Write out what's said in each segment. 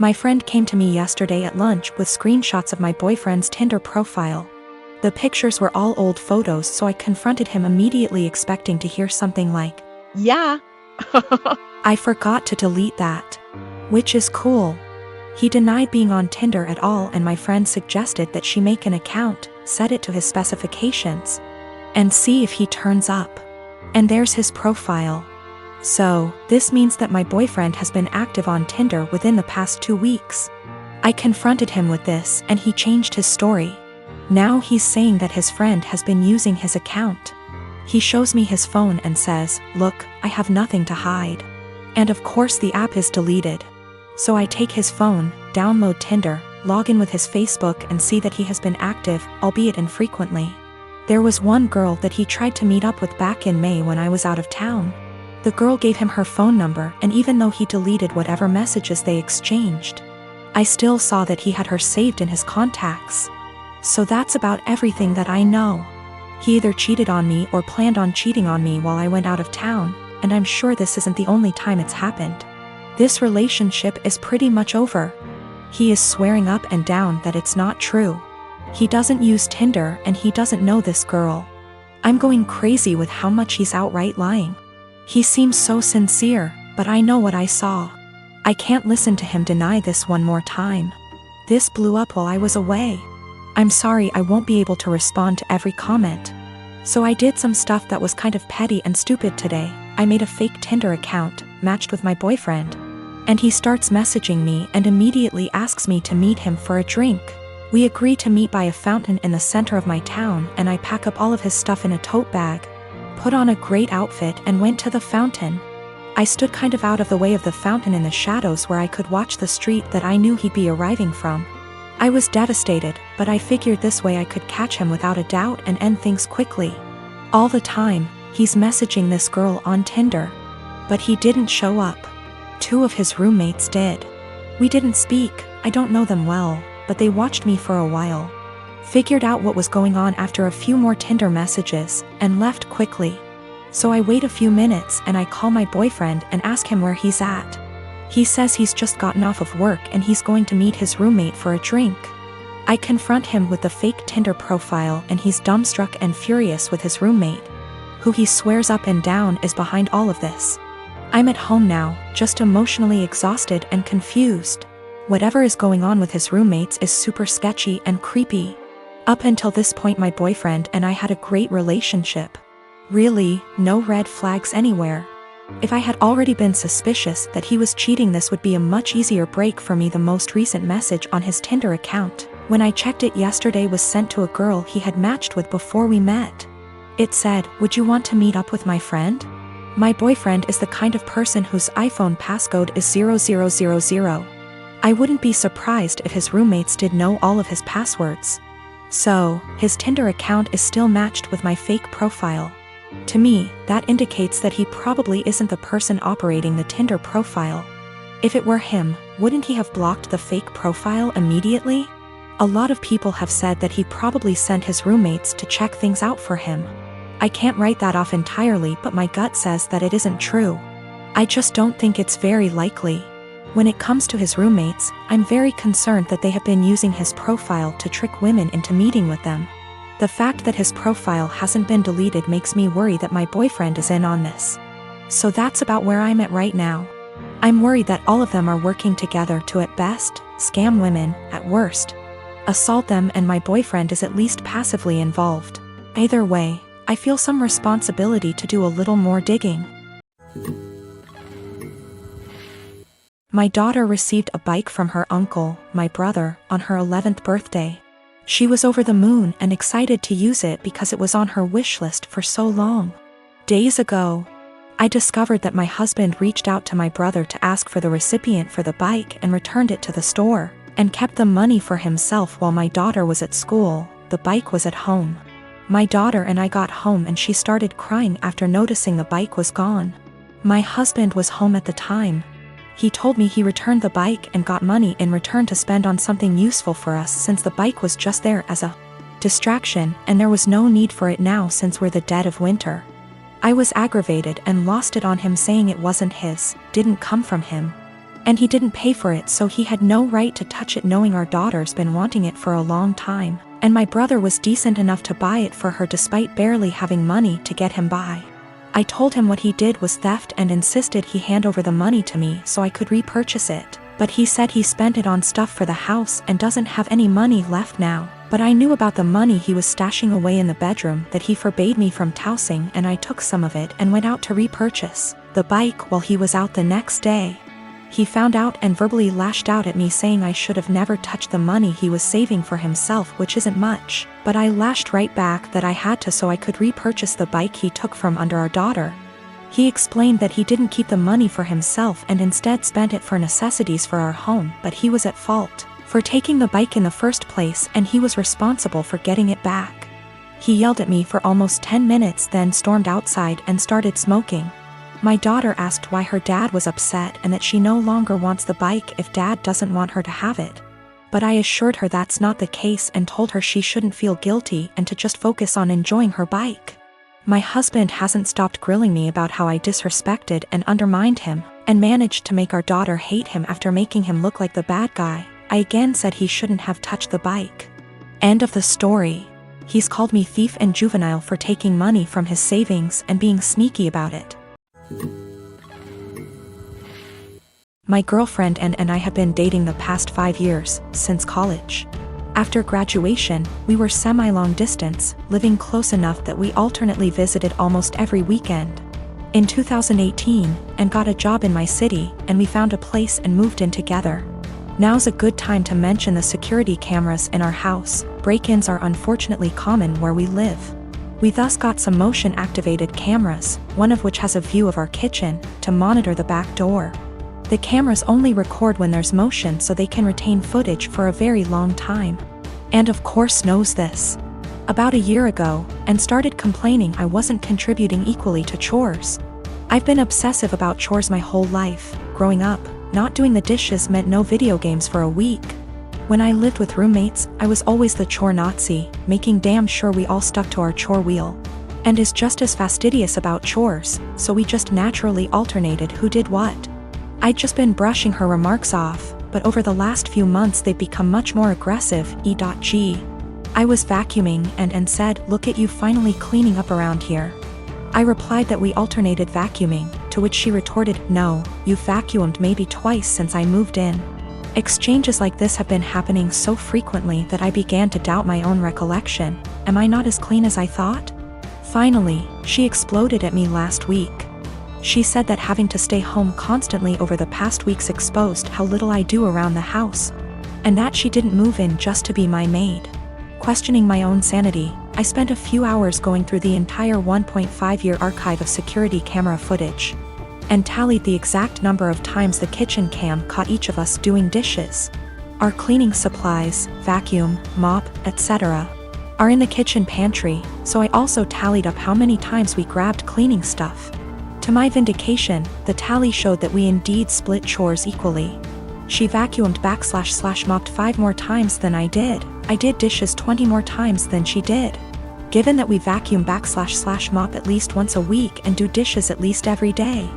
My friend came to me yesterday at lunch with screenshots of my boyfriend's Tinder profile. The pictures were all old photos, so I confronted him immediately, expecting to hear something like, "Yeah." "I forgot to delete that." Which is cool. He denied being on Tinder at all, and my friend suggested that she make an account, set it to his specifications, and see if he turns up. And there's his profile. So, this means that my boyfriend has been active on Tinder within the past 2 weeks. I confronted him with this, and he changed his story. Now he's saying that his friend has been using his account. He shows me his phone and says, "Look, I have nothing to hide." And of course the app is deleted. So I take his phone, download Tinder, log in with his Facebook, and see that he has been active, albeit infrequently. There was one girl that he tried to meet up with back in May when I was out of town. The girl gave him her phone number, and even though he deleted whatever messages they exchanged, I still saw that he had her saved in his contacts. So that's about everything that I know. He either cheated on me or planned on cheating on me while I went out of town, and I'm sure this isn't the only time it's happened. This relationship is pretty much over. He is swearing up and down that it's not true. He doesn't use Tinder and he doesn't know this girl. I'm going crazy with how much he's outright lying. He seems so sincere, but I know what I saw. I can't listen to him deny this one more time. This blew up while I was away. I'm sorry I won't be able to respond to every comment. So I did some stuff that was kind of petty and stupid today. I made a fake Tinder account, matched with my boyfriend. And he starts messaging me and immediately asks me to meet him for a drink. We agree to meet by a fountain in the center of my town, and I pack up all of his stuff in a tote bag, put on a great outfit, and went to the fountain. I stood kind of out of the way of the fountain in the shadows where I could watch the street that I knew he'd be arriving from. I was devastated, but I figured this way I could catch him without a doubt and end things quickly. All the time, he's messaging this girl on Tinder. But he didn't show up. 2 of his roommates did. We didn't speak, I don't know them well, but they watched me for a while. Figured out what was going on after a few more Tinder messages, and left quickly. So I wait a few minutes and I call my boyfriend and ask him where he's at. He says he's just gotten off of work and he's going to meet his roommate for a drink. I confront him with the fake Tinder profile, and he's dumbstruck and furious with his roommate, who he swears up and down is behind all of this. I'm at home now, just emotionally exhausted and confused. Whatever is going on with his roommates is super sketchy and creepy. Up until this point my boyfriend and I had a great relationship. Really, no red flags anywhere. If I had already been suspicious that he was cheating, this would be a much easier break for me. The most recent message on his Tinder account, when I checked it yesterday, was sent to a girl he had matched with before we met. It said, "Would you want to meet up with my friend?" My boyfriend is the kind of person whose iPhone passcode is 0000. I wouldn't be surprised if his roommates did know all of his passwords. So, his Tinder account is still matched with my fake profile. To me, that indicates that he probably isn't the person operating the Tinder profile. If it were him, wouldn't he have blocked the fake profile immediately? A lot of people have said that he probably sent his roommates to check things out for him. I can't write that off entirely, but my gut says that it isn't true. I just don't think it's very likely. When it comes to his roommates, I'm very concerned that they have been using his profile to trick women into meeting with them. The fact that his profile hasn't been deleted makes me worry that my boyfriend is in on this. So that's about where I'm at right now. I'm worried that all of them are working together to, at best, scam women, at worst, assault them, and my boyfriend is at least passively involved. Either way, I feel some responsibility to do a little more digging. My daughter received a bike from her uncle, my brother, on her 11th birthday. She was over the moon and excited to use it because it was on her wish list for so long. Days ago, I discovered that my husband reached out to my brother to ask for the recipient for the bike and returned it to the store, and kept the money for himself while my daughter was at school. The bike was at home. My daughter and I got home and she started crying after noticing the bike was gone. My husband was home at the time. He told me he returned the bike and got money in return to spend on something useful for us, since the bike was just there as a distraction and there was no need for it now since we're the dead of winter. I was aggravated and lost it on him, saying it wasn't his, didn't come from him. And he didn't pay for it, so he had no right to touch it, knowing our daughter's been wanting it for a long time, and my brother was decent enough to buy it for her despite barely having money to get him by. I told him what he did was theft and insisted he hand over the money to me so I could repurchase it, but he said he spent it on stuff for the house and doesn't have any money left now. But I knew about the money he was stashing away in the bedroom that he forbade me from tossing, and I took some of it and went out to repurchase the bike while he was out the next day. He found out and verbally lashed out at me, saying I should have never touched the money he was saving for himself, which isn't much, but I lashed right back that I had to so I could repurchase the bike he took from under our daughter. He explained that he didn't keep the money for himself and instead spent it for necessities for our home, but he was at fault for taking the bike in the first place and he was responsible for getting it back. He yelled at me for almost 10 minutes, then stormed outside and started smoking. My daughter asked why her dad was upset and that she no longer wants the bike if dad doesn't want her to have it. But I assured her that's not the case and told her she shouldn't feel guilty and to just focus on enjoying her bike. My husband hasn't stopped grilling me about how I disrespected and undermined him, and managed to make our daughter hate him after making him look like the bad guy. I again said he shouldn't have touched the bike. End of the story. He's called me thief and juvenile for taking money from his savings and being sneaky about it. My girlfriend and I have been dating the past 5 years, since college. After graduation, we were semi-long distance, living close enough that we alternately visited almost every weekend. In 2018, and got a job in my city, and we found a place and moved in together. Now's a good time to mention the security cameras in our house. Break-ins are unfortunately common where we live. We thus got some motion-activated cameras, one of which has a view of our kitchen, to monitor the back door. The cameras only record when there's motion so they can retain footage for a very long time. And of course knows this about a year ago, and started complaining I wasn't contributing equally to chores. I've been obsessive about chores my whole life. Growing up, not doing the dishes meant no video games for a week. When I lived with roommates, I was always the chore Nazi, making damn sure we all stuck to our chore wheel. And is just as fastidious about chores, so we just naturally alternated who did what. I'd just been brushing her remarks off, but over the last few months they've become much more aggressive. E.g. I was vacuuming and said, "Look at you finally cleaning up around here." I replied that we alternated vacuuming, to which she retorted, "No, you've vacuumed maybe twice since I moved in." Exchanges like this have been happening so frequently that I began to doubt my own recollection. Am I not as clean as I thought? Finally, she exploded at me last week. She said that having to stay home constantly over the past weeks exposed how little I do around the house, and that she didn't move in just to be my maid. Questioning my own sanity, I spent a few hours going through the entire 1.5-year archive of security camera footage, and tallied the exact number of times the kitchen cam caught each of us doing dishes. Our cleaning supplies, vacuum, mop, etc., are in the kitchen pantry, so I also tallied up how many times we grabbed cleaning stuff. To my vindication, the tally showed that we indeed split chores equally. She vacuumed / mopped 5 more times than I did. I did dishes 20 more times than she did. Given that we vacuum / mop at least once a week and do dishes at least every day,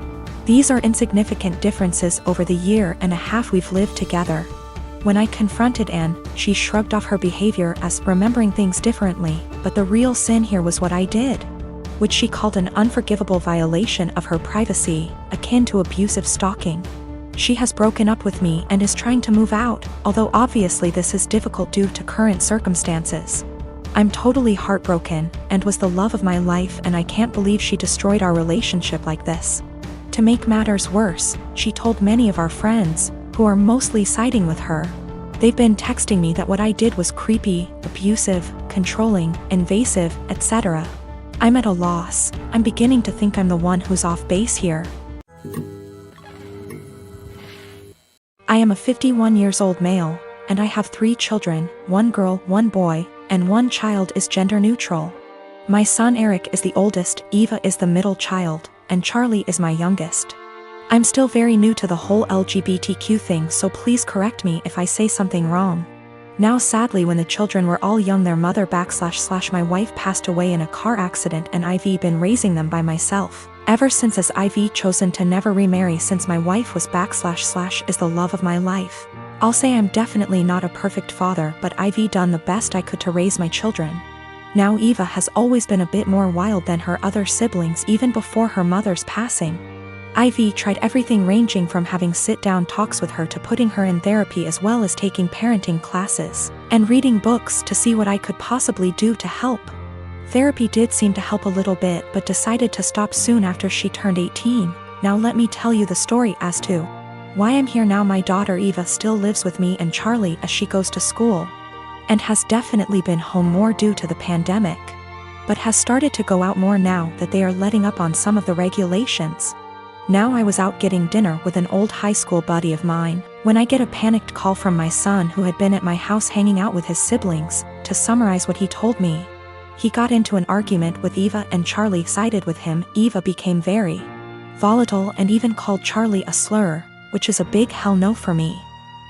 these are insignificant differences over the year and a half we've lived together. When I confronted Anne, she shrugged off her behavior as remembering things differently, but the real sin here was what I did, which she called an unforgivable violation of her privacy, akin to abusive stalking. She has broken up with me and is trying to move out, although obviously this is difficult due to current circumstances. I'm totally heartbroken, and was the love of my life, and I can't believe she destroyed our relationship like this. To make matters worse, she told many of our friends, who are mostly siding with her. They've been texting me that what I did was creepy, abusive, controlling, invasive, etc. I'm at a loss. I'm beginning to think I'm the one who's off base here. I am a 51 years old male, and I have 3 children, 1 girl, 1 boy, and 1 child is gender neutral. My son Eric is the oldest, Eva is the middle child, and Charlie is my youngest. I'm still very new to the whole LGBTQ thing, so please correct me if I say something wrong. Now sadly, when the children were all young, their mother / my wife passed away in a car accident, and I've been raising them by myself. Ever since as I've chosen to never remarry since my wife was / is the love of my life. I'll say I'm definitely not a perfect father, but I've done the best I could to raise my children. Now Eva has always been a bit more wild than her other siblings even before her mother's passing. Ivy tried everything ranging from having sit-down talks with her to putting her in therapy as well as taking parenting classes and reading books to see what I could possibly do to help. Therapy did seem to help a little bit but decided to stop soon after she turned 18. Now let me tell you the story as to why I'm here now. My daughter Eva still lives with me and Charlie as she goes to school, and has definitely been home more due to the pandemic, but has started to go out more now that they are letting up on some of the regulations. Now I was out getting dinner with an old high school buddy of mine when I get a panicked call from my son who had been at my house hanging out with his siblings. To summarize what he told me, he got into an argument with Eva and Charlie sided with him. Eva became very volatile and even called Charlie a slur, which is a big hell no for me.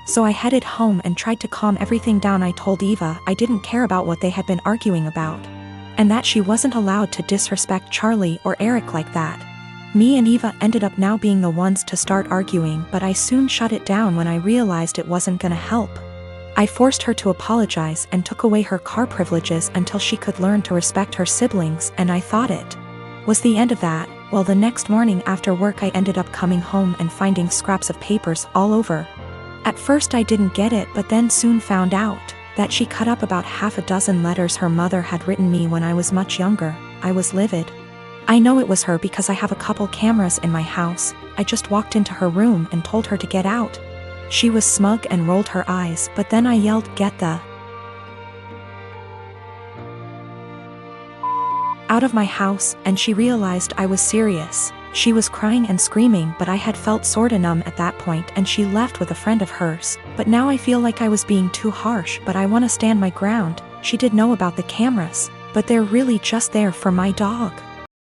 So I headed home and tried to calm everything down. I told Eva I didn't care about what they had been arguing about, and that she wasn't allowed to disrespect Charlie or Eric like that. Me and Eva ended up now being the ones to start arguing, but I soon shut it down when I realized it wasn't gonna help. I forced her to apologize and took away her car privileges until she could learn to respect her siblings, and I thought it was the end of that. Well, the next morning after work I ended up coming home and finding scraps of papers all over. At first I didn't get it, but then soon found out that she cut up about half a dozen letters her mother had written me when I was much younger. I was livid. I know it was her because I have a couple cameras in my house. I just walked into her room and told her to get out. She was smug and rolled her eyes, but then I yelled, "Get the out of my house," and she realized I was serious. She was crying and screaming, but I had felt sorta numb at that point, and she left with a friend of hers. But now I feel like I was being too harsh, but I wanna stand my ground. She did know about the cameras, but they're really just there for my dog.